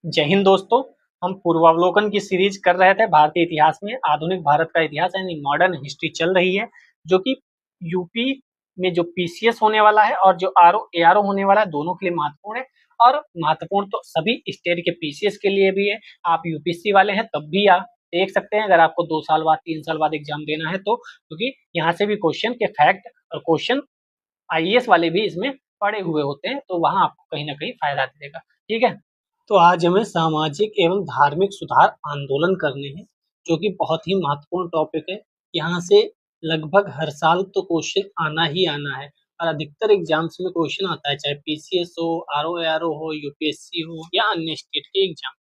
जय हिंद दोस्तों। हम पूर्वावलोकन की सीरीज कर रहे थे भारतीय इतिहास में। आधुनिक भारत का इतिहास यानी मॉडर्न हिस्ट्री चल रही है, जो कि यूपी में जो पीसीएस होने वाला है और जो आरओ एआरओ होने वाला है, दोनों के लिए महत्वपूर्ण है। और महत्वपूर्ण तो सभी स्टेट के पीसीएस के लिए भी है। आप यूपीएससी वाले हैं तब भी आप देख सकते हैं, अगर आपको 2 साल बाद 3 साल बाद एग्जाम देना है तो, क्योंकि यहाँ से भी क्वेश्चन के फैक्ट और क्वेश्चन आईएएस वाले भी इसमें पड़े हुए होते हैं, तो वहां आपको कहीं ना कहीं फायदा मिलेगा। ठीक है, तो आज हमें सामाजिक एवं धार्मिक सुधार आंदोलन करने हैं, जो कि बहुत ही महत्वपूर्ण टॉपिक है। यहाँ से लगभग हर साल तो क्वेश्चन आना ही आना है, और अधिकतर एग्जाम्स में क्वेश्चन आता है, चाहे पीसीएस हो, आरओ एआरओ हो, यूपीएससी हो या अन्य स्टेट के एग्जाम।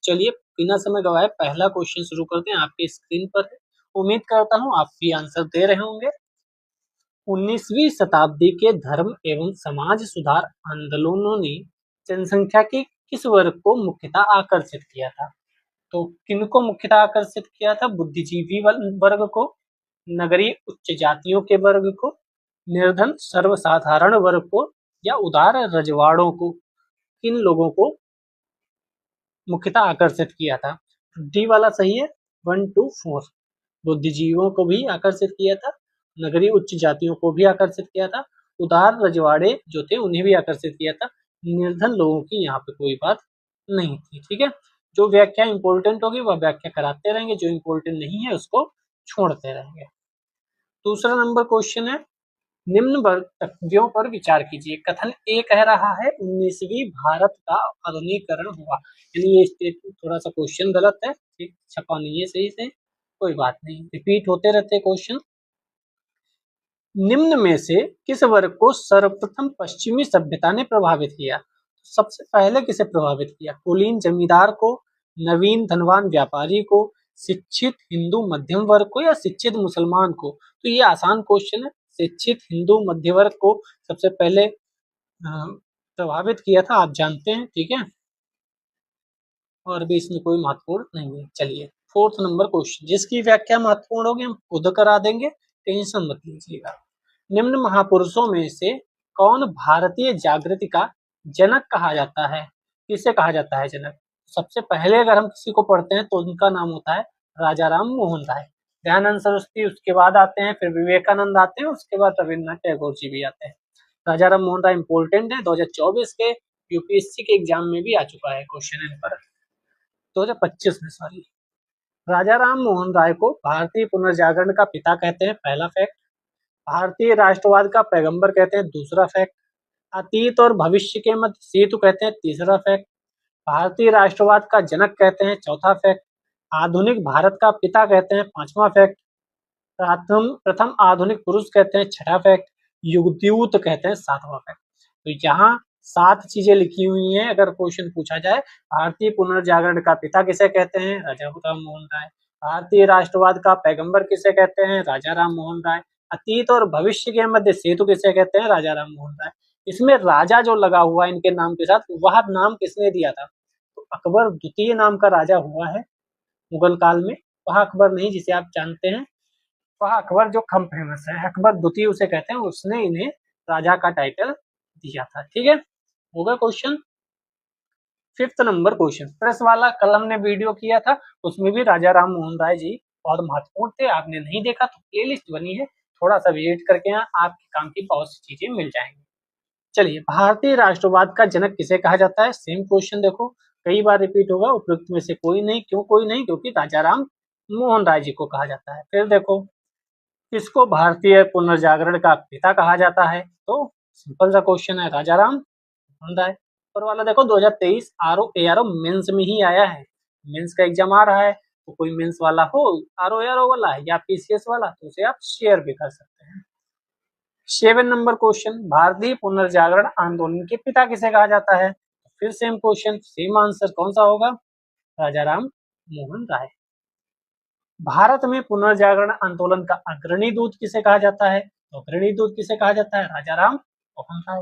चलिए बिना समय गवाए पहला क्वेश्चन शुरू करते हैं। आपके स्क्रीन पर है, उम्मीद करता हूँ आप भी आंसर दे रहे होंगे। 19वीं शताब्दी के धर्म एवं समाज सुधार आंदोलनों ने जनसंख्या के किस वर्ग को मुख्यतः आकर्षित किया था? तो किनको मुख्यतः आकर्षित किया था? बुद्धिजीवी वर्ग को, नगरीय उच्च जातियों के वर्ग को, निर्धन सर्वसाधारण वर्ग को, या उदार रजवाड़ों को? किन लोगों को मुख्यतः आकर्षित किया था? डी वाला सही है, 1 2 4। बुद्धिजीवियों को भी आकर्षित किया था, नगरीय उच्च जातियों को भी आकर्षित किया था, उदार रजवाड़े जो थे उन्हें भी आकर्षित किया था, निर्धन लोगों की यहाँ पे कोई बात नहीं थी। ठीक है, जो व्याख्या इंपॉर्टेंट होगी वह व्याख्या कराते रहेंगे, जो इंपॉर्टेंट नहीं है उसको छोड़ते रहेंगे। दूसरा नंबर क्वेश्चन है, निम्न वक्तव्यों पर विचार कीजिए। कथन ए कह रहा है 19वीं भारत का आधुनिकीकरण हुआ, यानी ये स्टेटमेंट थोड़ा सा क्वेश्चन गलत है, ठीक छपा नहीं है सही से, कोई बात नहीं, रिपीट होते रहते क्वेश्चन। निम्न में से किस वर्ग को सर्वप्रथम पश्चिमी सभ्यता ने प्रभावित किया? सबसे पहले किसे प्रभावित किया? कुलीन जमींदार को, नवीन धनवान व्यापारी को, शिक्षित हिंदू मध्यम वर्ग को, या शिक्षित मुसलमान को? तो ये आसान क्वेश्चन है। शिक्षित हिंदू मध्य वर्ग को सबसे पहले प्रभावित किया था, आप जानते हैं। ठीक है, और भी इसमें कोई महत्वपूर्ण नहीं है। चलिए फोर्थ नंबर क्वेश्चन, जिसकी व्याख्या महत्वपूर्ण होगी हम खुद करा देंगे, टेंशन मत लीजिएगा। निम्न महापुरुषों में से कौन भारतीय जागृति का जनक कहा जाता है? किसे कहा जाता है जनक? सबसे पहले अगर हम किसी को पढ़ते हैं तो उनका नाम होता है राजा राम मोहन राय। दयानंद सरस्वती उसके बाद आते हैं, फिर विवेकानंद आते हैं, उसके बाद रविन्द्रनाथ टैगोर जी भी आते हैं। राजा राम मोहन राय इंपोर्टेंट है, 2024 के यूपीएससी के एग्जाम में भी आ चुका है क्वेश्चन पर, 2025 में सॉरी। राजा राम मोहन राय को भारतीय पुनर्जागरण का पिता कहते हैं, पहला फैक्ट। भारतीय राष्ट्रवाद का पैगंबर कहते हैं, दूसरा फैक्ट। अतीत और भविष्य के मध्य सेतु कहते हैं, तीसरा फैक्ट। भारतीय राष्ट्रवाद का जनक कहते हैं, चौथा फैक्ट। आधुनिक भारत का पिता कहते हैं, पांचवा फैक्ट। प्रथम प्रथम आधुनिक पुरुष कहते हैं, छठा फैक्ट। युगद्यूत कहते हैं, सातवां फैक्ट। तो यहाँ 7 चीजें लिखी हुई हैं। अगर क्वेश्चन पूछा जाए भारतीय पुनर्जागरण का पिता किसे कहते हैं? राजा राम मोहन राय। भारतीय राष्ट्रवाद का पैगंबर किसे कहते हैं? राजा राम मोहन राय। अतीत और भविष्य के मध्य सेतु किसे कहते हैं? राजा राम मोहन राय। इसमें राजा जो लगा हुआ है इनके नाम के साथ, वह नाम किसने दिया था? तो अकबर द्वितीय नाम का राजा हुआ है मुगल काल में, वह अकबर नहीं जिसे आप जानते हैं, वह अकबर जो कम फेमस है, अकबर द्वितीय उसे कहते हैं, उसने इन्हें राजा का टाइटल दिया था। ठीक है, होगा question. Fifth number question, press वाला कल हमने वीडियो किया था, उसमें भी राजा राम मोहन राय जी बहुत महत्वपूर्ण थे। आपने नहीं देखा तो प्लेलिस्ट बनी है, थोड़ा सा विजिट करके यहाँ आपके काम की बहुत सी चीजें मिल जाएंगी। चलिए, भारतीय राष्ट्रवाद का जनक किसे कहा जाता है? सेम क्वेश्चन देखो, कई बार रिपीट होगा। उपयुक्त में से कोई नहीं। क्यों कोई नहीं? क्योंकि राजा राम मोहन राय जी को कहा जाता है। फिर देखो, किसको भारतीय पुनर्जागरण का पिता कहा जाता है? तो सिंपल सा क्वेश्चन है, राजा राम मोहन राय। ऊपर वाला देखो, 2023 आरओ एआरओ मेंस में ही आया है। मेंस का एग्जाम आ रहा है, तो कोई मेंस वाला हो, आरओ एआरओ वाला या पीसीएस वाला, तो उसे आप शेयर भी कर सकते हैं। 7 नंबर क्वेश्चन, भारतीय पुनर्जागरण आंदोलन के पिता किसे कहा जाता है? फिर सेम क्वेश्चन, सेम आंसर कौन सा होगा? राजा राम मोहन राय। भारत में पुनर्जागरण आंदोलन का अग्रणी दूत किसे कहा जाता है? तो अग्रणी दूत किसे कहा जाता है? राजा राम मोहन राय।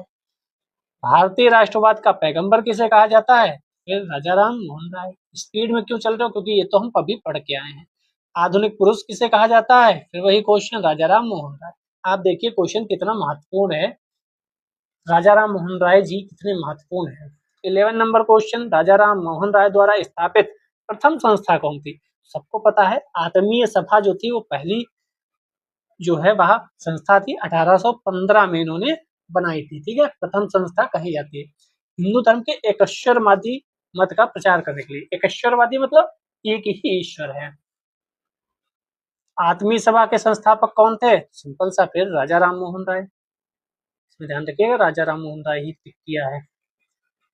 भारतीय राष्ट्रवाद का पैगंबर किसे कहा जाता है? फिर राजा राम मोहन राय। स्पीड में क्यों चल रहे हो? क्योंकि ये तो हम अभी पढ़ के आए हैं। आधुनिक पुरुष किसे कहा जाता है? फिर वही क्वेश्चन, राजा राम मोहन राय। आप देखिए क्वेश्चन कितना महत्वपूर्ण है, राजा राम मोहन राय जी कितने महत्वपूर्ण है। 11 नंबर क्वेश्चन, राजा राम मोहन राय द्वारा स्थापित प्रथम संस्था कौन थी? सबको पता है आत्मीय सभा जो थी वो पहली जो है वह संस्था थी 1815 में इन्होंने बनाई थी। ठीक है, प्रथम संस्था कही जाती है। हिंदू धर्म के एकश्वरवादी मत का प्रचार करने के लिए, एकश्वरवादी मतलब एक ही ईश्वर है। आत्मीय सभा के संस्थापक कौन थे? सिंपल सा, फिर राजा राम मोहन राय। इसमें ध्यान रखिएगा, राजा राम मोहन राय ही किया है।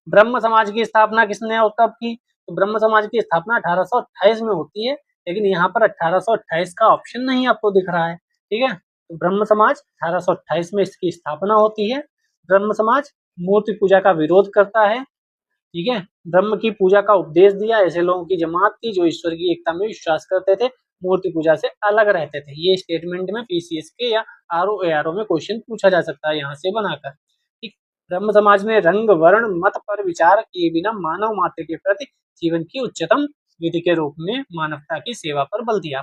ब्रह्म समाज की स्थापना किसने और कब की? तो ब्रह्म समाज की स्थापना 1828 में होती है, लेकिन यहाँ पर 1828 का ऑप्शन नहीं आपको दिख रहा है। ठीक है, तो ब्रह्म समाज 1828 में इसकी स्थापना होती है। ब्रह्म समाज मूर्ति पूजा का विरोध करता है। ठीक है, ब्रह्म की पूजा का उपदेश दिया, ऐसे लोगों की जमात थी जो ईश्वर की एकता में विश्वास करते थे, मूर्ति पूजा से अलग रहते थे। ये स्टेटमेंट में पीसीएस के या आरओ एआरओ में क्वेश्चन पूछा जा सकता है यहाँ से बनाकर। ठीक, ब्रह्म समाज ने रंग वर्ण मत पर विचार किए बिना मानव मात्र के प्रति जीवन की उच्चतम विधि के रूप में मानवता की सेवा पर बल दिया।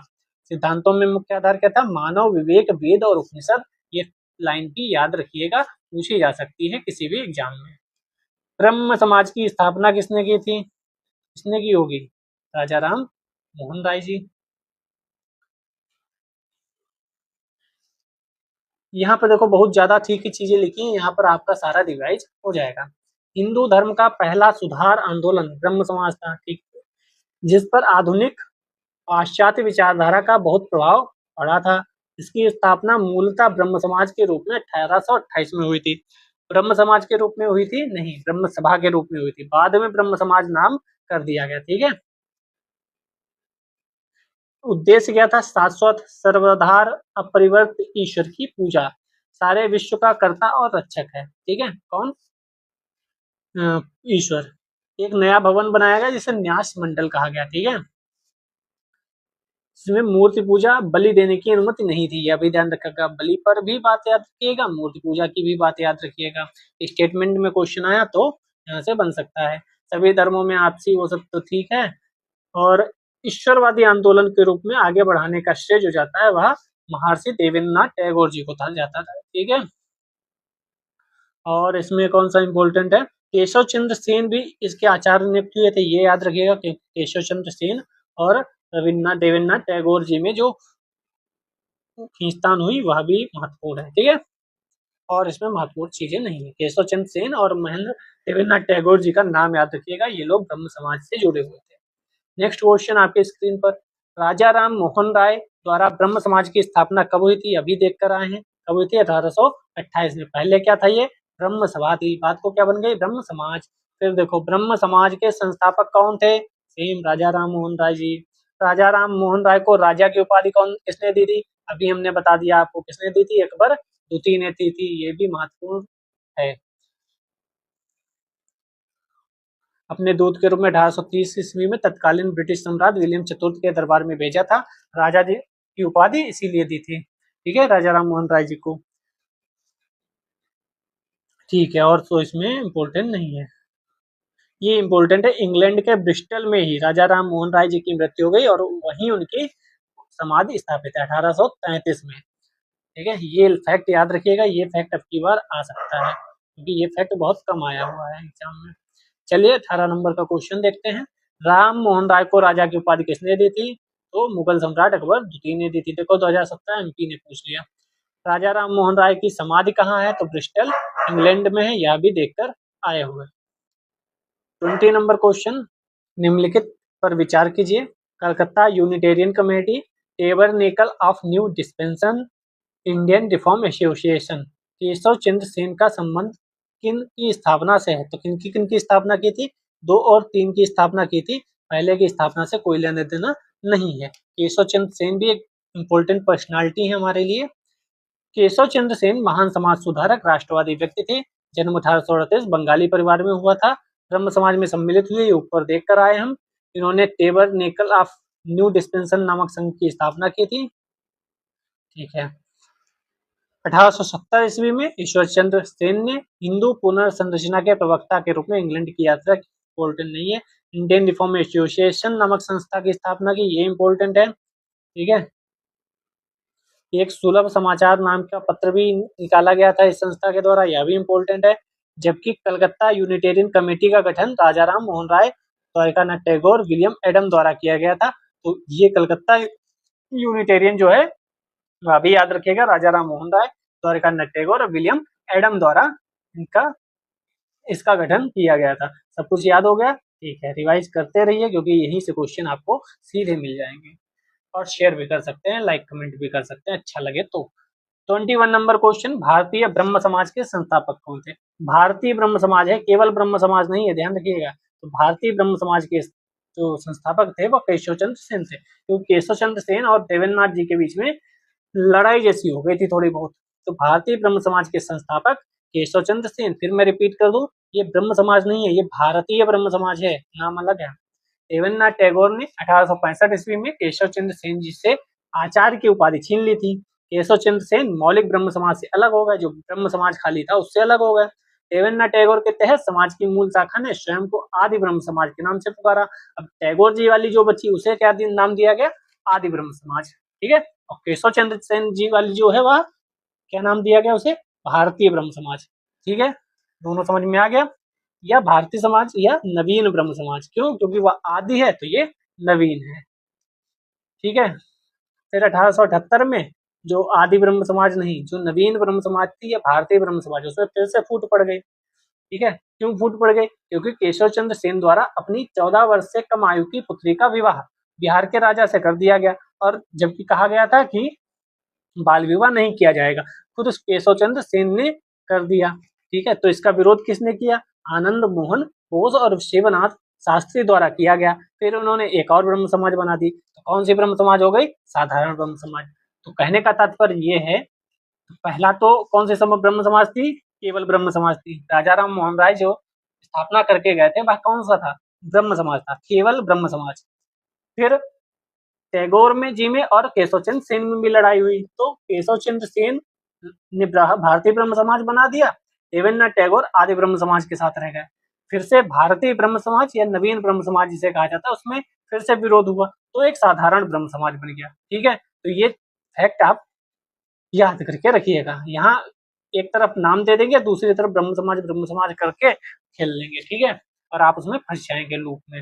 सिद्धांतों में मुख्य आधार क्या था? मानव विवेक, वेद और उपनिषद। ये लाइन भी याद रखिएगा, पूछी जा सकती है किसी भी एग्जाम में। ब्रह्म समाज की स्थापना किसने की थी? किसने की होगी? राजा राम मोहन राय जी। यहाँ पर देखो बहुत ज्यादा ठीक ही चीजें लिखी हैं, यहाँ पर आपका सारा रिवाइज हो जाएगा। हिंदू धर्म का पहला सुधार आंदोलन ब्रह्म समाज था। ठीक, जिस पर आधुनिक पाश्चात्य विचारधारा का बहुत प्रभाव पड़ा था। इसकी स्थापना मूलतः ब्रह्म समाज के रूप में 1828 में हुई थी। ब्रह्म समाज के रूप में हुई थी? नहीं, ब्रह्म सभा के रूप में हुई थी। बाद में ब्रह्म समाज नाम कर दिया गया। ठीक है, उद्देश्य क्या था? शाश्वत सर्वधार अपरिवर्त ईश्वर की पूजा। सारे विश्व का कर्ता और रक्षक है। ठीक है, कौन? ईश्वर। एक नया भवन बनाया गया जिसे न्यास मंडल कहा गया। ठीक है, इसमें मूर्ति पूजा बलि देने की अनुमति नहीं थी, यह भी ध्यान रखिएगा। बलि पर भी बात याद रखिएगा, मूर्ति पूजा की भी बात याद रखिएगा। स्टेटमेंट में क्वेश्चन आया तो यहाँ से बन सकता है। सभी धर्मों में आपसी वो सब तो ठीक है, और ईश्वरवादी आंदोलन के रूप में आगे बढ़ाने का श्रेय जो जाता है वह महर्षि देवेंद्रनाथ टैगोर जी को था जाता था। ठीक है, और इसमें कौन सा इंपॉर्टेंट है? केशव चंद्र सेन भी इसके आचार्य नियुक्त हुए थे, ये याद रखिएगा कि केशव चंद्र सेन और रविन्द्रनाथ देवेंद्रनाथ टैगोर जी में जो खींचतान हुई वह भी महत्वपूर्ण है। ठीक है, और इसमें महत्वपूर्ण चीजें नहीं है। केशव चंद्र सेन और महेंद्र देवेंद्रनाथ टैगोर जी का नाम याद रखिएगा, ये लोग ब्रह्म समाज से जुड़े हुए थे। नेक्स्ट क्वेश्चन आपके स्क्रीन पर, राजा राम मोहन राय द्वारा ब्रह्म समाज की स्थापना कब हुई थी? अभी देख कर आए हैं, कब हुई थी? 1828 में। पहले क्या था? ये ब्रह्म सभा थी, बात को क्या बन गई? ब्रह्म समाज। फिर देखो ब्रह्म समाज के संस्थापक कौन थे? सेम राजा राम मोहन राय जी। राजा राम मोहन राय को राजा की उपाधि कौन किसने दी थी? अभी हमने बता दिया आपको, किसने दी थी? अकबर द्वितीय ने दी थी, ये भी महत्वपूर्ण है। अपने दूत के रूप में 1830 ईस्वी में तत्कालीन ब्रिटिश सम्राट विलियम चतुर्थ के दरबार में भेजा था। राजा जी की उपाधि इसीलिए दी थी। ठीक है, राजा राम मोहन राय जी को। ठीक है, और तो इसमें इम्पोर्टेंट नहीं है। ये इम्पोर्टेंट है, इंग्लैंड के ब्रिस्टल में ही राजा राम मोहन राय जी की मृत्यु हो गई और वहीं उनकी समाधि स्थापित है 1833 में। ठीक है, ये फैक्ट याद रखिएगा, ये फैक्ट अब की बार आ सकता है क्योंकि ये फैक्ट बहुत कम आया हुआ है एग्जाम में। चलिए 18 नंबर का क्वेश्चन देखते हैं। राम मोहन राय को राजा की उपाधि किसने दी थी? तो मुगल सम्राट अकबर द्वितीय ने दी थी। देखो 2017 एमपी ने पूछ लिया। राजा राम मोहन राय की समाधि कहाँ है? तो ब्रिस्टल इंग्लैंड में है, यह भी देखकर आए हुए। 20 नंबर क्वेश्चन, निम्नलिखित पर विचार कीजिए। Calcutta Unitarian committee, tabernacle of new dispensation, Indian reform association. Keshav Chandra Sen का संबंध किन की स्थापना से है? तो किन की स्थापना की थी? 2 और 3 की स्थापना की थी, पहले की स्थापना से कोई लेना देना नहीं है। केशव चंद्र सेन भी एक इंपॉर्टेंट पर्सनालिटी है हमारे लिए। केशव चंद्र सेन महान समाज सुधारक राष्ट्रवादी व्यक्ति थे। जन्म 1838 बंगाली परिवार में हुआ था। ब्रह्म समाज में सम्मिलित हुए, ऊपर देख कर आए हम। इन्होंने टेबरनेकल ऑफ न्यू डिस्पेंसन नामक संघ की स्थापना की थी। ठीक है, 1870 ईस्वी में ईश्वर चंद्र सेन ने हिंदू पुनर्संरचना के प्रवक्ता के रूप में इंग्लैंड की यात्रा की। इम्पोर्टेंट नहीं है। इंडियन रिफॉर्म एसोसिएशन नामक संस्था की स्थापना की, ये इम्पोर्टेंट है। ठीक है, एक सुलभ समाचार नाम का पत्र भी निकाला गया था इस संस्था के द्वारा, यह भी इम्पोर्टेंट है। जबकि कलकत्ता यूनिटेरियन कमेटी का गठन राजा राम मोहन राय, द्वारकानाथ टैगोर, विलियम एडम द्वारा किया गया था। तो ये कलकत्ता यूनिटेरियन जो है अभी याद रखिएगा, राजा राम मोहन राय, द्वारकानाथ टैगोर और विलियम एडम द्वारा इनका इसका गठन किया गया था। सब कुछ याद हो गया? ठीक है, रिवाइज करते रहिए क्योंकि यहीं से क्वेश्चन आपको सीधे मिल जाएंगे। और शेयर भी कर सकते हैं, लाइक कमेंट भी कर सकते हैं अच्छा लगे तो। 21 नंबर क्वेश्चन, भारतीय ब्रह्म समाज के संस्थापक कौन थे? भारतीय ब्रह्म समाज है, केवल ब्रह्म समाज नहीं है, ध्यान रखिएगा। तो भारतीय ब्रह्म समाज के जो संस्थापक थे वो केशव चंद्र सेन थे, क्योंकि केशव चंद्र सेन और देवेंद्रनाथ जी के बीच में लड़ाई जैसी हो गई थी थोड़ी बहुत। तो भारतीय ब्रह्म समाज के संस्थापक केशव चंद्र सेन। फिर मैं रिपीट कर दूं, ये ब्रह्म समाज नहीं है, ये भारतीय ब्रह्म समाज है, नाम अलग है। देवेंद्रनाथ टैगोर ने 1865 ईस्वी में केशव चंद्र सेन जी से आचार्य की उपाधि छीन ली थी। केशव चंद्र सेन मौलिक ब्रह्म समाज से अलग हो गए, जो ब्रह्म समाज खाली था उससे अलग हो गए। देवेंद्रनाथ टैगोर के तहत समाज की मूल शाखा ने स्वयं को आदि ब्रह्म समाज के नाम से पुकारा। अब टैगोर जी वाली जो बची उसे क्या नाम दिया गया? आदि ब्रह्म समाज। ठीक है, और केशव चंद्र सेन जी वाली जो है वह क्या नाम दिया गया उसे? भारतीय ब्रह्म समाज। ठीक है, दोनों समझ में आ गया? या भारतीय समाज या नवीन ब्रह्म समाज। क्यों? क्योंकि वह आदि है तो ये नवीन है। ठीक है, फिर 1878 में जो आदि ब्रह्म समाज नहीं, जो नवीन ब्रह्म समाज थी या भारतीय ब्रह्म समाज, उसमें फिर से फूट पड़ गई। ठीक है, क्यों फूट पड़ गई? क्योंकि केशव चंद्र सेन द्वारा अपनी 14 वर्ष से कम आयु की पुत्री का विवाह बिहार के राजा से कर दिया गया, और जबकि कहा गया था कि बाल विवाह नहीं किया जाएगा, खुद उस केशव चंद्र सेन ने कर दिया। ठीक है, तो इसका विरोध किसने किया? आनंद मोहन बोस और शिवनाथ शास्त्री द्वारा किया गया। फिर उन्होंने एक और ब्रह्म समाज बना दी। तो कौन सी ब्रह्म समाज हो गई? साधारण ब्रह्म समाज। तो कहने का तात्पर्य ये है, पहला तो कौन से ब्रह्म समाज थी? केवल ब्रह्म समाज थी। राजा राम मोहन राय जो स्थापना करके गए थे वह कौन सा था? ब्रह्म समाज था, केवल ब्रह्म समाज। फिर टैगोर में जी में और केशव चंद्र सेन में भी लड़ाई हुई, तो केशव चंद्र सेन ने भारतीय ब्रह्म समाज बना दिया, देवेंद्रनाथ टैगोर आदि ब्रह्म समाज के साथ रह गए। फिर से भारतीय ब्रह्म समाज या नवीन ब्रह्म समाज जिसे कहा जाता है उसमें फिर से विरोध हुआ, तो एक साधारण ब्रह्म समाज बन गया। ठीक है, तो ये फैक्ट आप याद करके रखिएगा। यहाँ एक तरफ नाम दे देंगे, दूसरी तरफ ब्रह्म समाज करके खेल लेंगे। ठीक है, और आप उसमें फंस जाएंगे लूप में।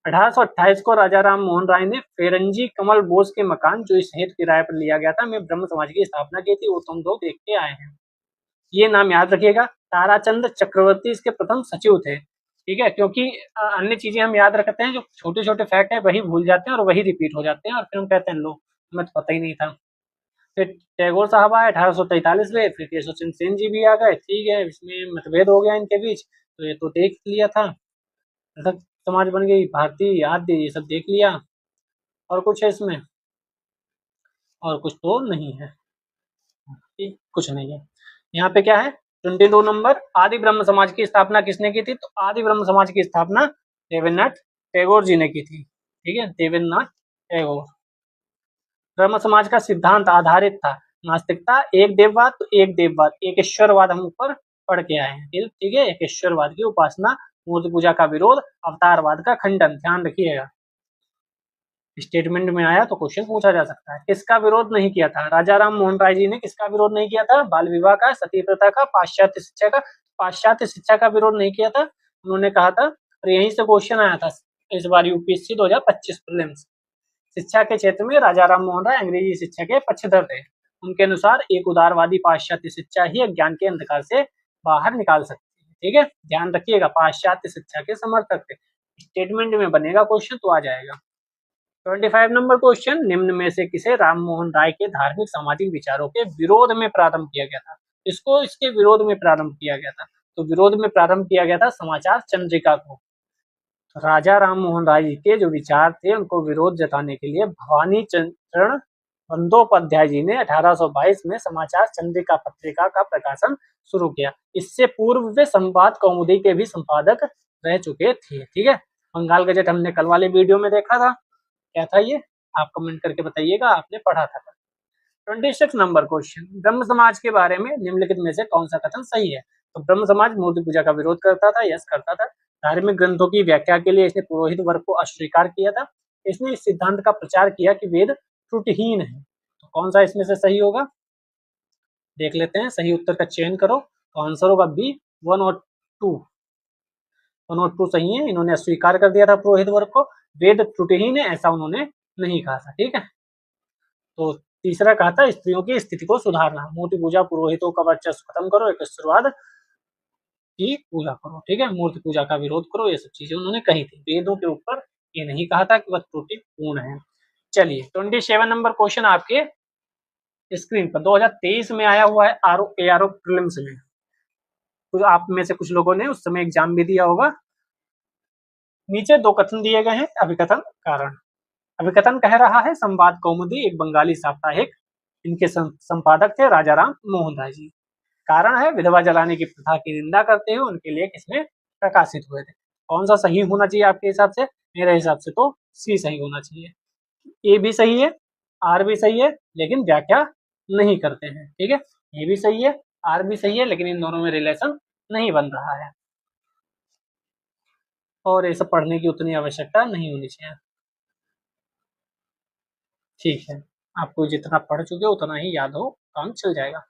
1828 को राजा राम मोहन राय ने फेरंजी कमल बोस के मकान, जो इस हेतु किराए पर लिया गया था, में ब्रह्म समाज की स्थापना की थी। वो तुम लोग देख के आए हैं, ये नाम याद रखिएगा। ताराचंद चक्रवर्ती इसके प्रथम सचिव थे। ठीक है, क्योंकि अन्य चीजें हम याद रखते हैं, जो छोटे छोटे फैक्ट है वही भूल जाते हैं और वही रिपीट हो जाते हैं, और फिर हम कहते हैं लो हमें तो पता ही नहीं था। फिर टैगोर साहब आए 1843 में, फिर केशव चंद्र सेन जी भी आ गए। ठीक है, इसमें मतभेद हो गया इनके बीच, तो ये तो देख लिया था। समाज बन गई, भारतीय आद्य, ये सब देख लिया। और कुछ है इसमें? और कुछ तो नहीं है, ठीक, कुछ नहीं है। यहाँ पे क्या है? 22 नंबर, आदि ब्रह्म समाज की स्थापना किसने की थी? तो आदि ब्रह्म समाज की स्थापना देवेंद्रनाथ टैगोर जी ने की थी। ठीक है, देवेंद्रनाथ टैगोर। ब्रह्म समाज का सिद्धांत आधारित था नास्तिकता, एक देववाद, तो एक देववाद, एक ईश्वरवाद हम ऊपर पढ़ के आए हैं। ठीक है, एक ईश्वरवाद की उपासना, मूर्ति पूजा का विरोध, अवतारवाद का खंडन। ध्यान रखिएगा, स्टेटमेंट में आया तो क्वेश्चन पूछा जा सकता है। किसका विरोध नहीं किया था? राजा राम मोहन राय जी ने किसका विरोध नहीं किया था? बाल विवाह का, सती प्रथा का, पाश्चात्य शिक्षा का। पाश्चात्य शिक्षा का विरोध नहीं किया था। उन्होंने कहा था, और यहीं से क्वेश्चन आया था इस बार यूपीएससी 2025 प्रीलिम्स। शिक्षा के क्षेत्र में राजा राम मोहन राय अंग्रेजी शिक्षा के पक्षधर थे। उनके अनुसार एक उदारवादी पाश्चात्य शिक्षा ही अज्ञान के अंधकार से बाहर निकाल सकती है। ठीक है, ध्यान रखिएगा, पाश्चात्य शिक्षा के समर्थक थे। स्टेटमेंट में बनेगा क्वेश्चन तो आ जाएगा। 25 नंबर क्वेश्चन, निम्न में से किसे राम मोहन राय के धार्मिक सामाजिक विचारों के विरोध में प्रारंभ किया गया था? इसको इसके विरोध में प्रारंभ किया गया था। तो विरोध में प्रारंभ किया गया था समाचार चंद्रिका को। राजा राम मोहन राय जी के जो विचार थे उनको विरोध जताने के लिए भवानी चरण बंदोपाध्याय जी ने 1822 में समाचार चंद्रिका पत्रिका का प्रकाशन शुरू किया। इससे पूर्व वे संवाद कौमुदी के भी संपादक रह चुके थे। ठीक है, बंगाल गजट हमने कल वाले वीडियो में देखा था, क्या था ये आप कमेंट करके बताइएगा, आपने पढ़ा था। 26 नंबर क्वेश्चन, ब्रह्म समाज के बारे में निम्नलिखित में से कौन सा कथन सही है? तो ब्रह्म समाज मूर्ति पूजा का विरोध करता था, यस करता था। धार्मिक ग्रंथों की व्याख्या के लिए इसने पुरोहित वर्ग को अस्वीकार किया था। इसने इस सिद्धांत का प्रचार किया कि वेद त्रुटिहीन है। तो कौन सा इसमें से सही होगा? देख लेते हैं, सही उत्तर का चयन करो। तो आंसर होगा बी, वन और टू, वन और टू सही है। इन्होंने अस्वीकार कर दिया था पुरोहित वर्ग को, वेद त्रुटिहीन है ऐसा उन्होंने नहीं कहा था। ठीक है, तो तीसरा कहा था स्त्रियों की स्थिति को सुधारना, मूर्ति पूजा, पुरोहितों का वर्चस्व खत्म करो, एकस्वरवाद की पूजा करो। ठीक है, मूर्ति पूजा का विरोध करो, ये सब चीजें उन्होंने कही थी। वेदों के ऊपर ये नहीं कहा था कि वह त्रुटिपूर्ण है। चलिए 27 नंबर क्वेश्चन आपके स्क्रीन पर 2023 में आया हुआ है ARO प्रीलिम्स में। तो आप में से कुछ लोगों ने उस समय एग्जाम भी दिया होगा। नीचे दो कथन दिए गए हैं, अभिकथन कारण। अभिकथन कह रहा है संवाद कौमुदी एक बंगाली साप्ताहिक, इनके संपादक थे राजाराम मोहन राय जी। कारण है विधवा जलाने की प्रथा की निंदा करते हुए उनके लिए किसमें प्रकाशित हुए थे। कौन सा सही होना चाहिए आपके हिसाब से? मेरे हिसाब से तो सी सही होना चाहिए। ए भी सही है, आर भी सही है, लेकिन व्याख्या नहीं करते हैं। ठीक है, ये भी सही है, आर भी सही है, लेकिन इन दोनों में रिलेशन नहीं बन रहा है और ये सब पढ़ने की उतनी आवश्यकता नहीं होनी चाहिए। ठीक है, आपको जितना पढ़ चुके हो उतना ही याद हो, काम चल जाएगा।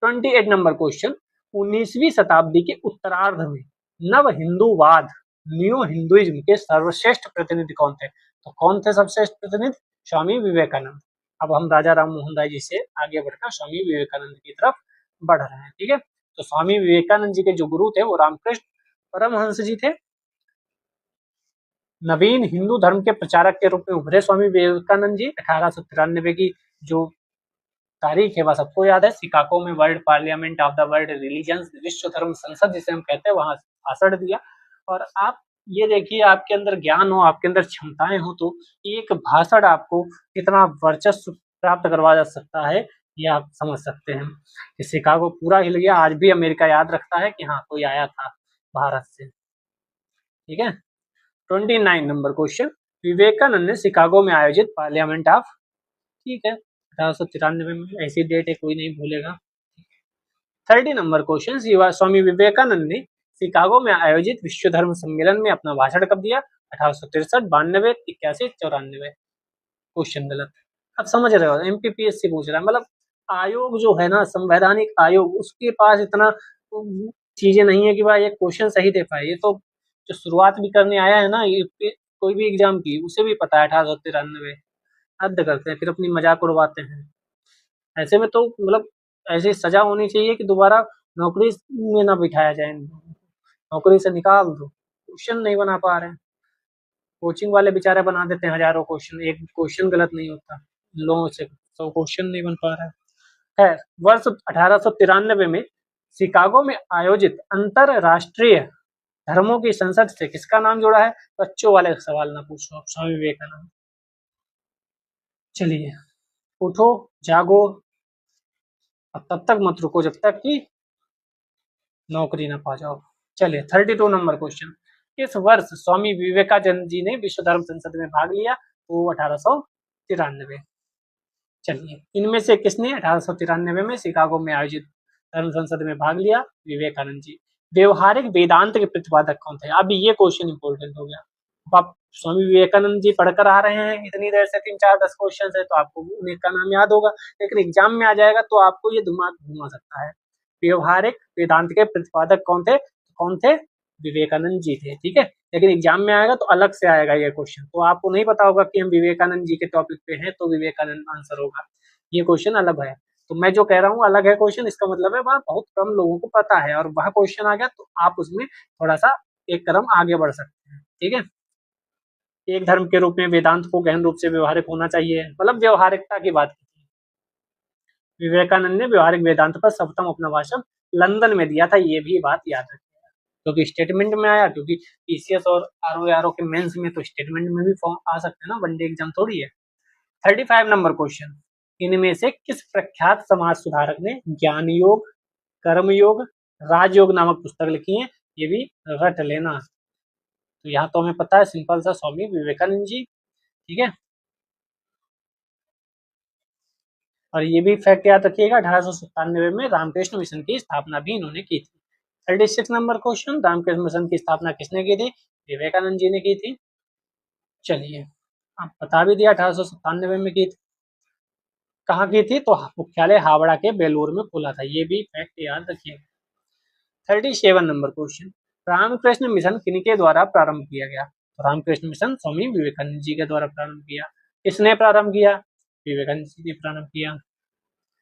28 नंबर क्वेश्चन, 19वीं शताब्दी के उत्तरार्ध में नव हिंदूवाद न्यू हिंदुइज्म के सर्वश्रेष्ठ प्रतिनिधि कौन थे? तो कौन थे सर्वश्रेष्ठ प्रतिनिधि? स्वामी विवेकानंद। अब हम राजा राम मोहन राय जी से आगे बढ़कर स्वामी विवेकानंद की तरफ बढ़ रहे हैं। ठीक है, तो स्वामी विवेकानंद जी के जो गुरु थे वो रामकृष्ण परमहंस जी थे। नवीन हिंदू धर्म के प्रचारक के रूप में उभरे स्वामी विवेकानंद जी। 1893 की जो तारीख है वह सबको याद है। शिकागो में world parliament of the world religions, विश्व धर्म संसद जिसे हम कहते हैं, वहां भाषण दिया। और आप ये देखिए, आपके अंदर ज्ञान हो, आपके अंदर क्षमताएं हो, तो एक भाषण आपको कितना वर्चस्व प्राप्त करवा जा सकता है, ये आप समझ सकते हैं कि शिकागो पूरा हिल गया। आज भी अमेरिका याद रखता है कि हाँ कोई आया था भारत से। ठीक है, 29 नंबर क्वेश्चन, विवेकानंद ने शिकागो में आयोजित पार्लियामेंट ऑफ, ठीक है 1893 में, ऐसी डेट है कोई नहीं भूलेगा। 30 नंबर क्वेश्चन, स्वामी विवेकानंद ने शिकागो में आयोजित विश्व धर्म सम्मेलन में अपना भाषण कब दिया? 1863, 92, 81, 94। क्वेश्चन गलत। अब समझ रहे हो, एमपीपीएससी पूछ रहा है, मतलब आयोग जो है ना, संवैधानिक आयोग, उसके पास इतना चीजें नहीं है कि भाई ये क्वेश्चन सही दे पाए। ये तो जो शुरुआत भी करने आया है ना ये कोई भी एग्जाम की, उसे भी पता है 1893। हद करते हैं, फिर अपनी मजाक उड़वाते हैं। ऐसे में तो मतलब ऐसी सजा होनी चाहिए कि दोबारा नौकरी में ना बिठाया जाए, नौकरी से निकाल दो। क्वेश्चन नहीं बना पा रहे हैं, कोचिंग वाले बेचारे बना देते हैं हजारों क्वेश्चन, एक क्वेश्चन गलत नहीं होता, लोगों से 100 क्वेश्चन नहीं बन पा रहा है। वर्ष 1893 में शिकागो में आयोजित अंतरराष्ट्रीय धर्मों की संसद से किसका नाम जोड़ा है? बच्चों वाले सवाल ना पूछो आप, स्वामी विवेकानंद। चलिए उठो, जागो, अब तब तक मत रुको जब तक कि नौकरी ना पा जाओ। चलिए 32 नंबर क्वेश्चन, किस वर्ष स्वामी विवेकानंद जी ने विश्व धर्म संसद में भाग लिया? वो 1893। चलिए इनमें से किसने 1893 में शिकागो में आयोजित धर्म संसद में भाग लिया? विवेकानंद जी। व्यवहारिक वेदांत के प्रतिपादक कौन थे? अब ये क्वेश्चन इंपॉर्टेंट हो गया। आप स्वामी विवेकानंद जी पढ़कर आ रहे हैं इतनी देर से, 3 4 10 क्वेश्चन है, तो आपको उन्हीं का नाम याद होगा, लेकिन एग्जाम में आ जाएगा तो आपको ये दिमाग घुमा सकता है। व्यवहारिक वेदांत के प्रतिपादक कौन थे? कौन थे? विवेकानंद जी थे। ठीक है, लेकिन एग्जाम में आएगा तो अलग से आएगा ये क्वेश्चन, तो आपको नहीं पता होगा कि हम विवेकानंद जी के टॉपिक पे हैं तो विवेकानंद आंसर होगा। ये क्वेश्चन अलग है, तो मैं जो कह रहा हूँ अलग है क्वेश्चन, इसका मतलब है वह बहुत कम लोगों को पता है, और वह क्वेश्चन आ गया तो आप उसमें थोड़ा सा एक कदम आगे बढ़ सकते हैं। ठीक है, एक धर्म के रूप में वेदांत को गहन रूप से व्यवहारिक होना चाहिए, मतलब व्यवहारिकता की बात की थी। विवेकानंद ने व्यवहारिक वेदांत पर सर्वप्रथम अपना भाषण लंदन में दिया था, ये भी बात याद रखिएगा, क्योंकि स्टेटमेंट में आया, क्योंकि पीसीएस और आरओ के मेंस में तो स्टेटमेंट में भी फॉर्म आ सकते हैं ना, वनडे एग्जाम थोड़ी है। 35 नंबर क्वेश्चन, इनमें से किस प्रख्यात समाज सुधारक ने ज्ञान योग, कर्म योग, राजयोग नामक पुस्तक लिखी है? ये भी रट लेना। तो यहाँ तो हमें पता है सिंपल सा, स्वामी विवेकानंद जी। ठीक है, और ये भी फैक्ट याद रखिएगा, 1897 में रामकृष्ण मिशन की स्थापना भी इन्होंने की थी। 36 नंबर क्वेश्चन, रामकृष्ण मिशन की स्थापना किसने की थी? विवेकानंद जी ने की थी। चलिए आप बता भी दिया, 1897 में की थी। कहाँ की थी? तो मुख्यालय हावड़ा के बेलूर में खुला था, ये भी फैक्ट याद रखिएगा। 37 नंबर क्वेश्चन, रामकृष्ण मिशन किनके द्वारा प्रारंभ किया गया? तो रामकृष्ण मिशन स्वामी विवेकानंद जी के द्वारा प्रारंभ किया। किसने प्रारंभ किया? विवेकानंद जी ने प्रारंभ किया।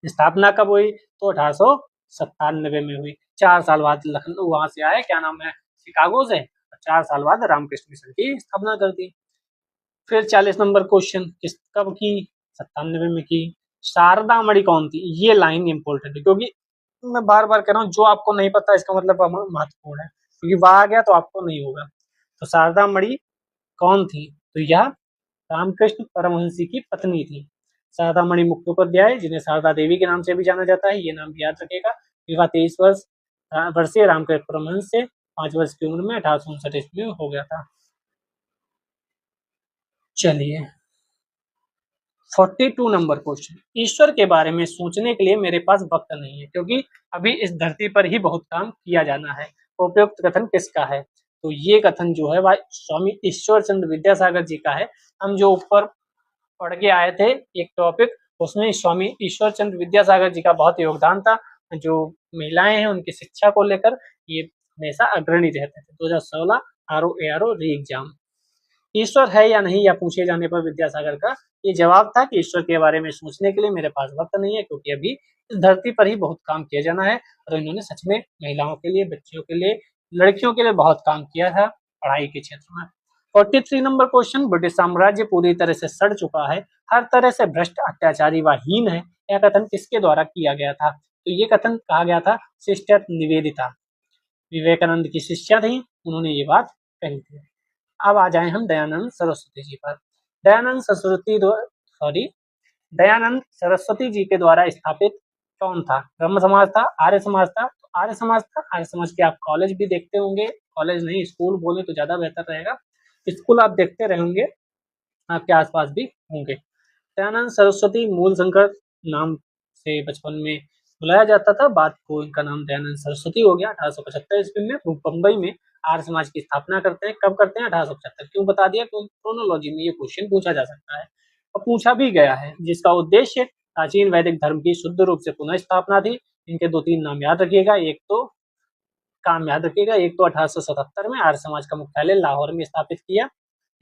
स्थापना कब हुई? तो 1897 में हुई। 4 साल बाद लखनऊ वहां से आए, क्या नाम है, शिकागो से, 4 साल बाद रामकृष्ण मिशन की स्थापना कर दी। फिर 40 नंबर क्वेश्चन, किस कब की? 97 में की। शारदा मणि कौन थी? ये लाइन इंपॉर्टेंट है, क्योंकि मैं बार बार कह रहा हूँ, जो आपको नहीं पता इसका मतलब महत्वपूर्ण है, क्योंकि वहां आ गया तो आपको नहीं होगा। तो शारदा मणि कौन थी? तो यह रामकृष्ण परमहंस की पत्नी थी। शारदा मणि मुखोपाध्याय, जिन्हें शारदा देवी के नाम से भी जाना जाता है, ये नाम भी याद रखेगा। विवाह 23 वर्षीय रामकृष्ण परमहंस से 5 वर्ष की उम्र में 1859 ईस्वी में हो गया था। चलिए 42 नंबर क्वेश्चन, ईश्वर के बारे में सोचने के लिए मेरे पास वक्त नहीं है, क्योंकि अभी इस धरती पर ही बहुत काम किया जाना है। उपयुक्त कथन किसका है? तो ये कथन जो है वह स्वामी ईश्वर चंद्र विद्यासागर जी का है। हम जो ऊपर पढ़ के आए थे एक टॉपिक, उसमें स्वामी ईश्वर चंद्र विद्यासागर जी का बहुत योगदान था। जो महिलाएं हैं उनकी शिक्षा को लेकर ये हमेशा अग्रणी रहते थे। 2016 ROARO री एग्जाम। ईश्वर है या नहीं, या पूछे जाने पर विद्यासागर का ये जवाब था कि ईश्वर के बारे में सोचने के लिए मेरे पास वक्त नहीं है, क्योंकि अभी इस धरती पर ही बहुत काम किया जाना है। और इन्होंने सच में महिलाओं के लिए, बच्चियों के लिए, लड़कियों के लिए बहुत काम किया था पढ़ाई के क्षेत्र में। 43 नंबर क्वेश्चन, ब्रिटिश साम्राज्य पूरी तरह से सड़ चुका है, हर तरह से भ्रष्ट, अत्याचारी व हीन है, यह कथन किसके द्वारा किया गया था? तो ये कथन कहा गया था सिस्टर निवेदिता, विवेकानंद की शिष्या थी, उन्होंने ये बात कही थी। अब आ जाए हम दयानंद सरस्वती जी पर। दयानंद सरस्वती जी के द्वारा स्थापित कौन था? ब्रह्म समाज था, आर्य समाज था? तो आर्य समाज था। आर्य समाज के आप कॉलेज भी देखते होंगे, कॉलेज नहीं स्कूल बोले तो ज्यादा बेहतर रहेगा, स्कूल आप देखते रहेंगे, आपके आसपास भी होंगे। दयानंद सरस्वती मूल शंकर नाम से बचपन में बुलाया जाता था, बाद को इनका नाम दयानंद सरस्वती हो गया। 1875 ईस्वी में मुंबई में आर्य समाज की स्थापना करते हैं। कब करते हैं? 1875। क्यों बता दिया? क्रोनोलॉजी में ये क्वेश्चन पूछा जा सकता है और पूछा भी गया है, जिसका उद्देश्य प्राचीन वैदिक धर्म की शुद्ध रूप से पुनः स्थापना थी। इनके 2-3 नाम याद रखिएगा, एक तो काम याद रखिएगा, एक तो 1877 में आर्य समाज का मुख्यालय लाहौर में स्थापित किया,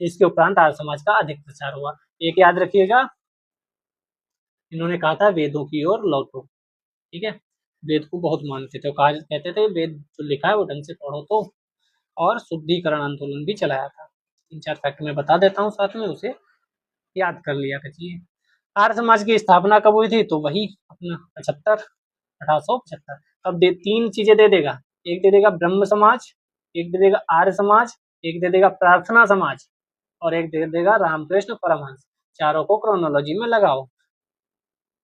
इसके उपरांत आर्य समाज का अधिक प्रचार हुआ। एक याद रखिएगा, इन्होंने कहा था वेदों की ओर लौटो, ठीक है, वेद को बहुत मानते थे, कहा कहते थे वेद जो लिखा है वो ढंग से पढ़ो तो। और शुद्धिकरण आंदोलन भी चलाया था। 3-4 फैक्ट मैं बता देता हूँ साथ में, उसे याद कर लिया कीजिए। आर्य समाज की स्थापना कब हुई थी? तो वही अपना 1875। अब 3 चीजें दे देगा, एक दे देगा ब्रह्म समाज, एक दे देगा आर्य समाज, एक दे देगा प्रार्थना समाज, और एक दे देगा रामकृष्ण परमहंस। चारों को क्रोनोलॉजी में लगाओ।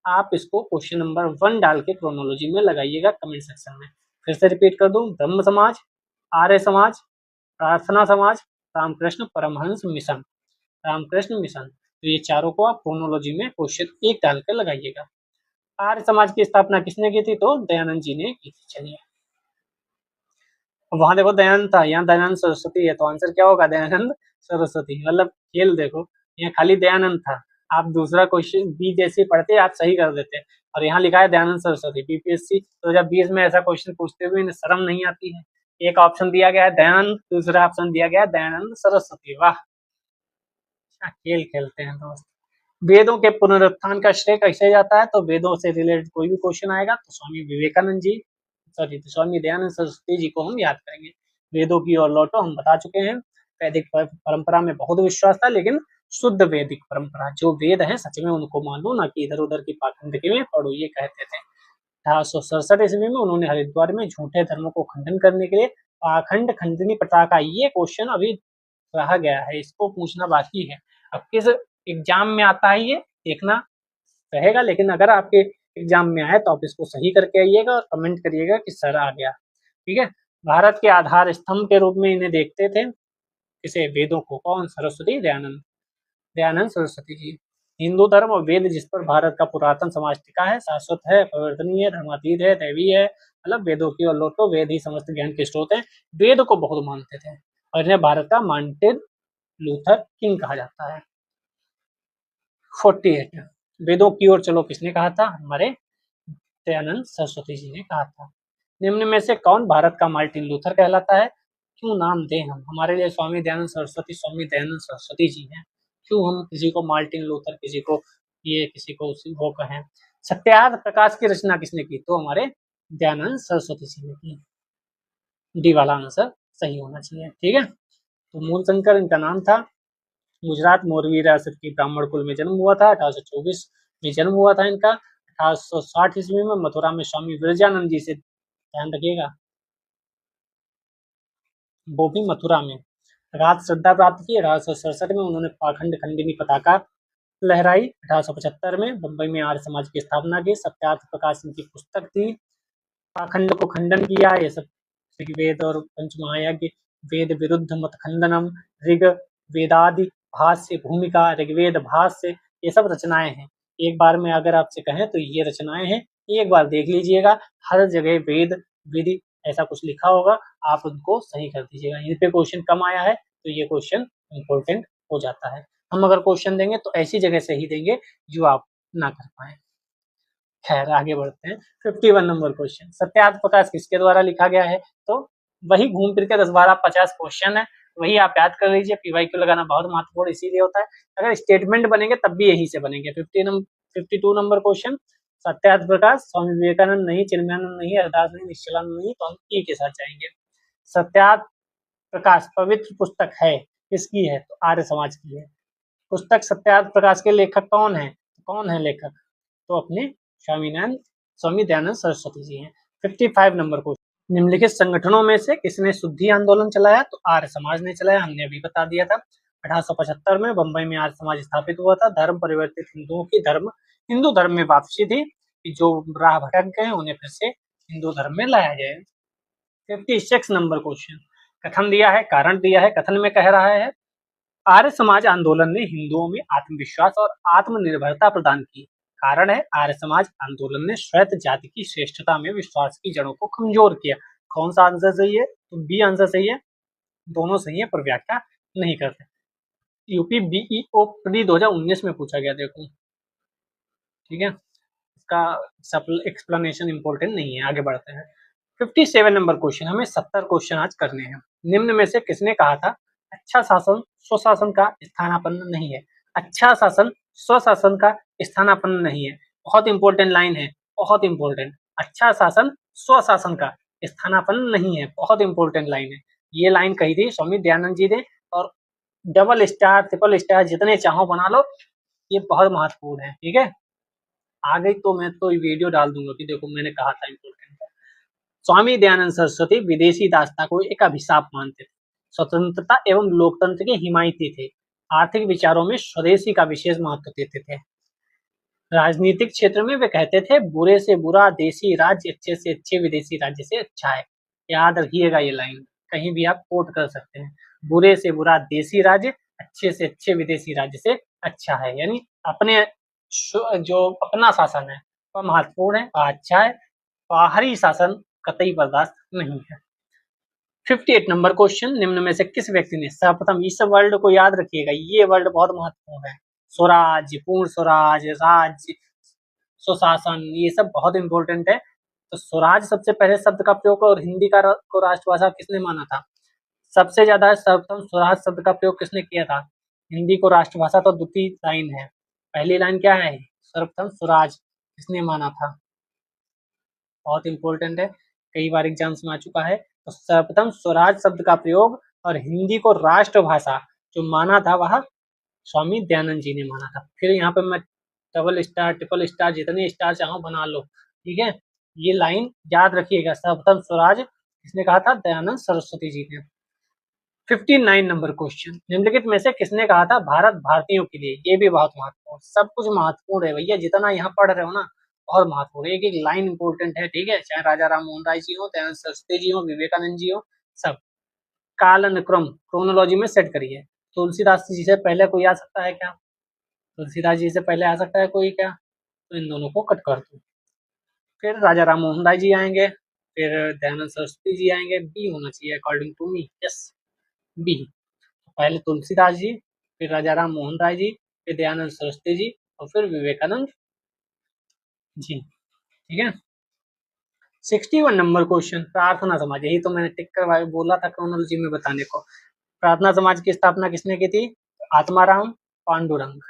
आप इसको क्वेश्चन नंबर 1 डाल के क्रोनोलॉजी में लगाइएगा कमेंट सेक्शन में। फिर से रिपीट कर दूं, ब्रह्म समाज, आर्य समाज, प्रार्थना समाज, रामकृष्ण परमहंस मिशन, रामकृष्ण मिशन। तो ये चारों को आप क्रोनोलॉजी में क्वेश्चन 1 डाल के लगाइएगा। आर्य समाज की स्थापना किसने की थी? तो दयानंद जी ने की थी। चलिए वहां देखो दयानंद था, यहाँ दयानंद सरस्वती है, तो आंसर क्या होगा? दयानंद सरस्वती। मतलब खेल देखो, यहाँ खाली दयानंद था, आप दूसरा क्वेश्चन बी जैसे पढ़ते आप सही कर देते, और यहाँ लिखा है दयानंद सरस्वती। बीपीएससी 2020 में ऐसा क्वेश्चन पूछते हुए इन्हें शर्म नहीं आती है? एक ऑप्शन दिया गया है दयानंद, दूसरा ऑप्शन दिया गया है दयानंद सरस्वती। वाह, क्या खेल खेलते हैं दोस्त। वेदों के पुनरुत्थान का श्रेय कैसे जाता है? तो वेदों से रिलेटेड कोई भी क्वेश्चन आएगा तो स्वामी विवेकानंद जी, सॉरी स्वामी दयानंद सरस्वती जी को हम याद करेंगे। वेदों की ओर लौटो हम बता चुके हैं। वैदिक परंपरा में बहुत विश्वास था, लेकिन शुद्ध वैदिक परंपरा, जो वेद है सच में उनको मानो, ना कि इधर उधर की पाखंड में पढ़ो, ये कहते थे। 1867 ईस्वी में उन्होंने हरिद्वार में झूठे धर्मों को खंडन करने के लिए पाखंड खंडनी पताका, ये क्वेश्चन अभी रहा गया है, इसको पूछना बाकी है। अब किस एग्जाम में आता है ये देखना रहेगा, लेकिन अगर आपके एग्जाम में आए तो आप इसको सही करके आइएगा और कमेंट करिएगा कि सर आ गया, ठीक है। भारत के आधार स्तंभ के रूप में इन्हें देखते थे, इसे वेदों को, कौन? सरस्वती, दयानंद, दयानंद सरस्वती जी। हिंदू धर्म और वेद जिस पर भारत का पुरातन समाज टिका है, शाश्वत है, परिवर्तनीय है, धर्मातीत है, दैवी है। मतलब वेदों की ओर लौटो, वेद ही समस्त ज्ञान के स्रोत है। वेद को बहुत मानते थे और इन्हें भारत का मार्टिन लूथर किंग कहा जाता है। 48 वेदों की ओर चलो किसने कहा था? हमारे दयानंद सरस्वती जी ने कहा था। निम्न में से कौन भारत का मार्टिन लूथर कहलाता है? क्यों नाम दें हम, हमारे लिए स्वामी दयानंद सरस्वती जी हैं, क्यों हम किसी को मार्टिन लूथर, किसी को ये, किसी को वो कहें। सत्यार्थ प्रकाश की रचना किसने की? तो हमारे दयानंद सरस्वती जी ने की। डी वाला आंसर सही होना चाहिए। ठीक है, तो मूलशंकर इनका नाम था। गुजरात मोरवी रियासत की ब्राह्मण कुल में जन्म हुआ था। 1824 में जन्म हुआ था इनका। 1860 ईस्वी में मथुरा में स्वामी विरजानंद जी से, ध्यान रखिएगा, वो भी मथुरा में, राज श्रद्धा प्राप्त की। 1867 में उन्होंने पाखंड खंडिनी पताका लहराई। 1875 में बंबई में आर्य समाज की स्थापना की। सत्यार्थ प्रकाश इनकी पुस्तक थी। पाखंड को खंडन किया। ये सब ऋग्वेद और पंचमहायज्ञ, वेद विरुद्ध मत खंडनम, ऋग वेदादि भाष्य भूमिका, ऋग्वेद भाष्य, ये सब रचनाएं हैं। एक बार में अगर आपसे कहें तो ये रचनाएं हैं, एक बार देख लीजिएगा, हर जगह वेद विधि ऐसा कुछ लिखा होगा, आप उनको सही कर दीजिएगा। इन पे क्वेश्चन कम आया है तो ये क्वेश्चन इंपॉर्टेंट हो जाता है। हम अगर क्वेश्चन देंगे तो ऐसी जगह से ही देंगे जो आप ना कर पाए। खैर आगे बढ़ते हैं। 51 नंबर क्वेश्चन, सत्यार्थ प्रकाश किसके द्वारा लिखा गया है? तो वही घूम फिर के 10-12-50 क्वेश्चन है, वही आप याद कर लीजिए। पीवाईक्यू लगाना बहुत महत्वपूर्ण इसीलिए होता है, अगर स्टेटमेंट बनेंगे तब भी यही से बनेंगे। 52 नंबर क्वेश्चन, सत्यार्थ प्रकाश स्वामी विवेकानंद नहीं, चिन्मयानंद नहीं, हरदास नहीं, निश्चलानंद नहीं, तो हम ई के साथ जाएंगे। सत्यार्थ प्रकाश पवित्र पुस्तक है, किसकी है? तो आर्य समाज की है। पुस्तक सत्यार्थ प्रकाश के लेखक कौन है? कौन है लेखक? तो अपने स्वामी दयानंद सरस्वती जी हैं। 55 नंबर क्वेश्चन, निम्नलिखित संगठनों में से किसने शुद्धि आंदोलन चलाया? तो आर्य समाज ने चलाया, हमने अभी बता दिया था। 1875 में बंबई में आर्य समाज स्थापित हुआ था। धर्म परिवर्तित हिंदुओं की हिंदू धर्म में वापसी थी, जो राह भटक गए उन्हें फिर से हिंदू धर्म में लाया जाए। 56 नंबर क्वेश्चन, कथन दिया है, कारण दिया है, कथन में कह रहा है आर्य समाज आंदोलन ने हिंदुओं में आत्मविश्वास और आत्मनिर्भरता प्रदान की। कारण है आर्य समाज आंदोलन ने श्वेत जाति की श्रेष्ठता में विश्वास की जड़ों को कमजोर किया। कौन सा आंसर सही है? तो बी आंसर सही है, दोनों सही है पर व्याख्या नहीं करते। यूपी बीईओ प्री 2019 में पूछा गया, देखो ठीक है, इसका एक्सप्लेनेशन इंपॉर्टेंट नहीं है। आगे बढ़ते हैं। 57 नंबर क्वेश्चन, हमें 70 क्वेश्चन आज करने हैं। निम्न में से किसने कहा था अच्छा शासन स्वशासन का स्थानापन्न नहीं है? अच्छा शासन स्वशासन का स्थानापन्न नहीं है, बहुत इंपॉर्टेंट लाइन है, बहुत इंपॉर्टेंट। अच्छा शासन स्वशासन का स्थानापन्न नहीं है, बहुत इंपॉर्टेंट लाइन है। ये लाइन कही थी स्वामी दयानंद जी ने, और डबल स्टार ट्रिपल स्टार जितने चाहो बना लो, ये बहुत महत्वपूर्ण है। ठीक है, आ गई तो मैं तो वीडियो डाल दूंगा कि देखो मैंने कहा था इंपॉर्टेंट है। स्वामी दयानंद सरस्वती विदेशी दासता को एक अभिशाप मानते थे, स्वतंत्रता एवं लोकतंत्र के हिमायती थे, आर्थिक विचारों में स्वदेशी का विशेष महत्व देते थे। राजनीतिक क्षेत्र में वे कहते थे बुरे से बुरा देसी राज्य अच्छे से अच्छे विदेशी राज्य से अच्छा है। याद रखिएगा ये लाइन, कहीं भी आप कोट कर सकते हैं। बुरे से बुरा देसी राज्य अच्छे से अच्छे विदेशी राज्य से अच्छा है, यानी अपने जो अपना शासन है वह महत्वपूर्ण है, अच्छा है, बाहरी शासन कतई बर्दाश्त नहीं है। 58 नंबर क्वेश्चन, निम्न में से किस व्यक्ति ने सर्वप्रथम, इस वर्ड को याद रखिएगा, ये वर्ड बहुत महत्वपूर्ण है, स्वराज, पूर्ण स्वराज, राज्य, सुशासन, ये सब बहुत इंपॉर्टेंट है। तो स्वराज सबसे पहले शब्द का प्रयोग और हिंदी को राष्ट्रभाषा किसने माना था? सबसे ज्यादा सर्वप्रथम स्वराज शब्द का प्रयोग किसने किया था? हिंदी को राष्ट्रभाषा तो द्वितीय लाइन है, पहली लाइन क्या है? सर्वप्रथम स्वराज किसने माना था? बहुत इंपॉर्टेंट है, कई बार एग्जाम्स में आ चुका है। तो सर्वप्रथम स्वराज शब्द का प्रयोग और हिंदी को राष्ट्रभाषा जो माना था वह स्वामी दयानंद जी ने माना था। फिर यहाँ पे मैं डबल स्टार ट्रिपल स्टार जितने स्टार चाहो बना लो, ठीक है, ये लाइन याद रखिएगा। सर्वप्रथम स्वराज किसने कहा था? दयानंद सरस्वती जी ने। 59 नंबर क्वेश्चन, निम्नलिखित में से किसने कहा था भारत भारतीयों के लिए? ये भी बहुत महत्वपूर्ण, सब कुछ महत्वपूर्ण है भैया, जितना यहाँ पढ़ रहे हो ना बहुत महत्वपूर्ण है, एक एक लाइन इंपॉर्टेंट है। ठीक है, चाहे राजा राम मोहन राय जी हो, दयानंद सरस्वती जी हो, विवेकानंद जी हो, सब काल अनुक्रम क्रोनोलॉजी में सेट करिए। तुलसीदास जी से पहले कोई आ सकता है क्या? तुलसीदास जी से पहले आ सकता है कोई क्या? तो इन दोनों को कट कर दो। फिर राजा राम मोहन राय जी आएंगे, फिर दयानंद सरस्वती जी आएंगे, बी होना चाहिए according to me, yes B. पहले तुलसीदास जी, फिर राजा राम मोहन राय जी, फिर दयानंद सरस्वती जी और फिर विवेकानंद जी। ठीक है, 61 नंबर क्वेश्चन, प्रार्थना समाज, यही तो मैंने टिक करवाया, बोला था क्रोनोलॉजी में बताने को। प्रार्थना समाज की स्थापना किसने की थी? आत्माराम पांडुरंग।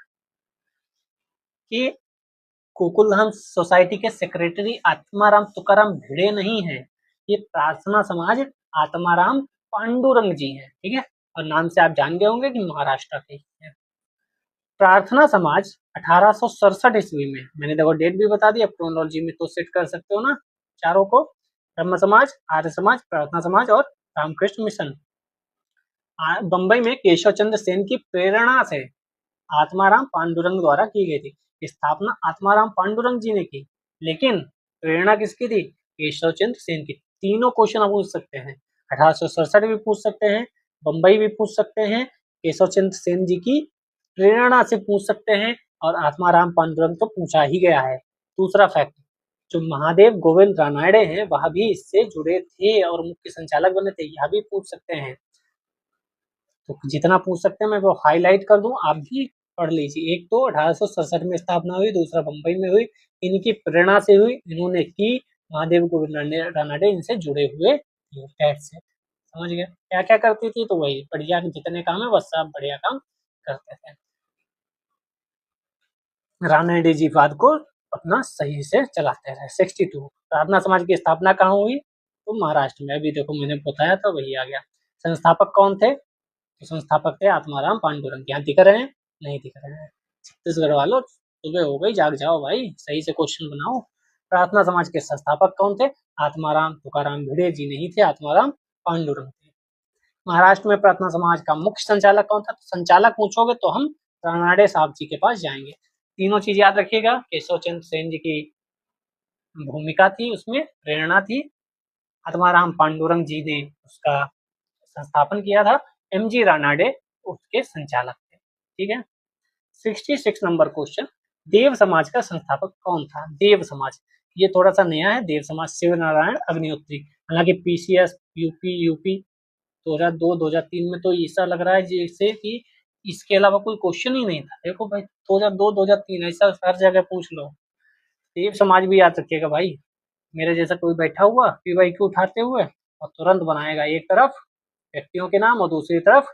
कि गोकुलधाम सोसाइटी के सेक्रेटरी आत्माराम तुकाराम भिड़े नहीं है, ये प्रार्थना समाज आत्माराम पांडुरंग जी है, ठीक है। और नाम से आप जान गए होंगे कि महाराष्ट्र के हैं। प्रार्थना समाज 1867 ईस्वी में, मैंने देखो डेट भी बता दी, अब क्रोनोलॉजी में तो सेट कर सकते हो ना चारों को। ब्रह्म समाज, आर्य समाज, प्रार्थना समाज और रामकृष्ण मिशन बंबई में केशव चंद्र सेन की प्रेरणा से आत्माराम पांडुरंग द्वारा की गई थी। स्थापना आत्माराम पांडुरंग जी ने की, लेकिन प्रेरणा किसकी थी? केशव चंद्र सेन की। तीनों क्वेश्चन आप पूछ सकते हैं, 1867 भी पूछ सकते हैं, बंबई भी पूछ सकते हैं, केशव चंद्र सेन जी की प्रेरणा से पूछ सकते हैं, और आत्माराम पांडुरंग तो पूछा ही गया है। दूसरा फैक्ट, जो महादेव गोविंद रानाडे हैं वह भी इससे जुड़े थे और मुख्य संचालक बने थे, यह भी पूछ सकते हैं। तो जितना पूछ सकते हैं मैं वो हाईलाइट कर दूं, आप भी पढ़ लीजिए। एक तो 1867 में स्थापना हुई, दूसरा बंबई में हुई, इनकी प्रेरणा से हुई, इन्होंने की, महादेव गोविंद रानाडे इनसे जुड़े हुए थे। से समझ गए क्या क्या करती थी? तो वही बढ़िया जितने काम है बस सब बढ़िया काम करते थे। रानाडे जी बाद को अपना सही से चलाते रहे। 62 प्रार्थना समाज की स्थापना कहाँ हुई? तो महाराष्ट्र में। अभी देखो मैंने बताया था वही आ गया। संस्थापक कौन थे? तो संस्थापक थे आत्माराम पांडुरंग। यहाँ दिख रहे हैं? नहीं दिख रहे हैं। छत्तीसगढ़ वालों सुबह हो गई, जाग जाओ भाई, सही से क्वेश्चन बनाओ। प्रार्थना समाज के संस्थापक कौन थे? आत्माराम तुकाराम भिड़े जी नहीं थे, आत्माराम पांडुरंग थे। महाराष्ट्र में प्रार्थना समाज का मुख्य संचालक कौन था? तो संचालक पूछोगे तो हम रानाडे साहब जी के पास जाएंगे। तीनों चीज याद रखिएगा, केशव चंद्र सेन जी की भूमिका थी, उसमें प्रेरणा थी, आत्माराम पांडुरंग जी ने उसका संस्थापन किया था, एमजी रानाडे उसके संचालक थे, ठीक है। 66 नंबर क्वेश्चन, देव समाज का संस्थापक कौन था? देव समाज, ये थोड़ा सा नया है। देव समाज शिव नारायण अग्निहोत्री। हालांकि पीसीएस यूपी 2002-2003 में तो ऐसा लग रहा है जैसे कि इसके अलावा कोई क्वेश्चन ही नहीं था। देखो भाई 2002-2003 ऐसा हर जगह पूछ लो। देव समाज भी याद रखिएगा भाई, मेरे जैसा कोई बैठा हुआ पीवाईक्यू उठाते हुए और तुरंत बनाएगा एक तरफ व्यक्तियों के नाम और दूसरी तरफ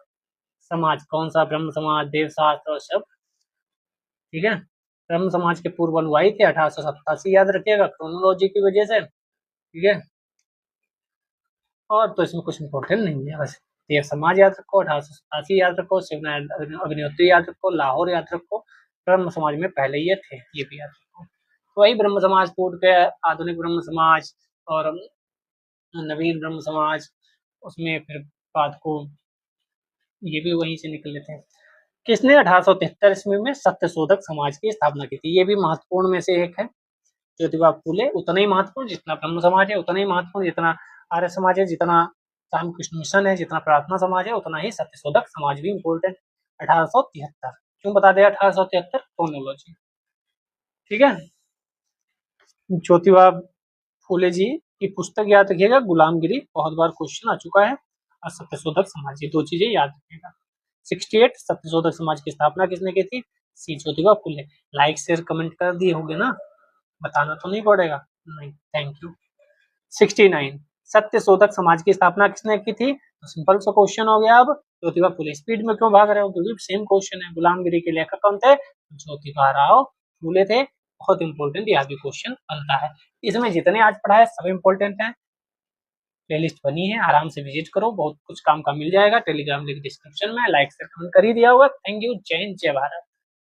समाज, कौन सा? ब्रह्म समाज, देव शास्त्र और सब, ठीक है। ब्रह्म समाज के पूर्व अनुयायी थे 1887, याद रखिएगा क्रोनोलॉजी की वजह से, ठीक है। और तो इसमें कुछ इंपॉर्टेंट नहीं है, बस देव समाज याद रखो, 1887 याद रखो, शिवनारायण अग्निहोत्री याद रखो, लाहौर याद रखो। ब्रह्म समाज में पहले ये थे, ये भी याद रखो। तो वही ब्रह्म समाज टूट के आधुनिक ब्रह्म समाज और नवीन ब्रह्म समाज, उसमें फिर बाद को ये भी वहीं से निकले थे। किसने 1873 ईस्वी में सत्यशोधक समाज की स्थापना की थी? ये भी महत्वपूर्ण में से एक है। ज्योतिबा फूले उतना ही महत्वपूर्ण जितना ब्रह्म समाज है, उतना ही महत्वपूर्ण जितना आर्य समाज है, जितना रामकृष्ण मिशन है, जितना प्रार्थना समाज है, उतना ही सत्यशोधक समाज भी इम्पोर्टेंट। 1873 क्यों बता दें? 1873 क्रोनोलॉजी, ठीक है। ज्योतिबा फूले जी की पुस्तक याद रखिएगा, गुलामगिरी, बहुत बार क्वेश्चन आ चुका है, और सत्यशोधक समाज, ये दो चीजें याद रखिएगा। 68 सत्यशोधक समाज की स्थापना किसने की थी? सी Jyotiba Phule. Like share comment कर दिए होंगे ना, बताना तो नहीं पड़ेगा, नहीं, थैंक यू। 69 सत्यशोधक समाज की स्थापना किसने की थी? तो सिंपल सा क्वेश्चन हो गया। अब ज्योतिबा फूले, स्पीड में क्यों भाग रहे हो? क्योंकि सेम क्वेश्चन है। गुलामगिरी के लेखक कौन थे? ज्योतिबा राव फूले थे। बहुत इंपॉर्टेंट यह भी क्वेश्चन बनता है। इसमें जितने आज पढ़ा है सब इंपॉर्टेंट है। प्लेलिस्ट बनी है, आराम से विजिट करो, बहुत कुछ काम का मिल जाएगा। टेलीग्राम लिंक डिस्क्रिप्शन में, लाइक शेयर कमेंट कर ही दिया होगा। थैंक यू, जय हिंद, जय भारत।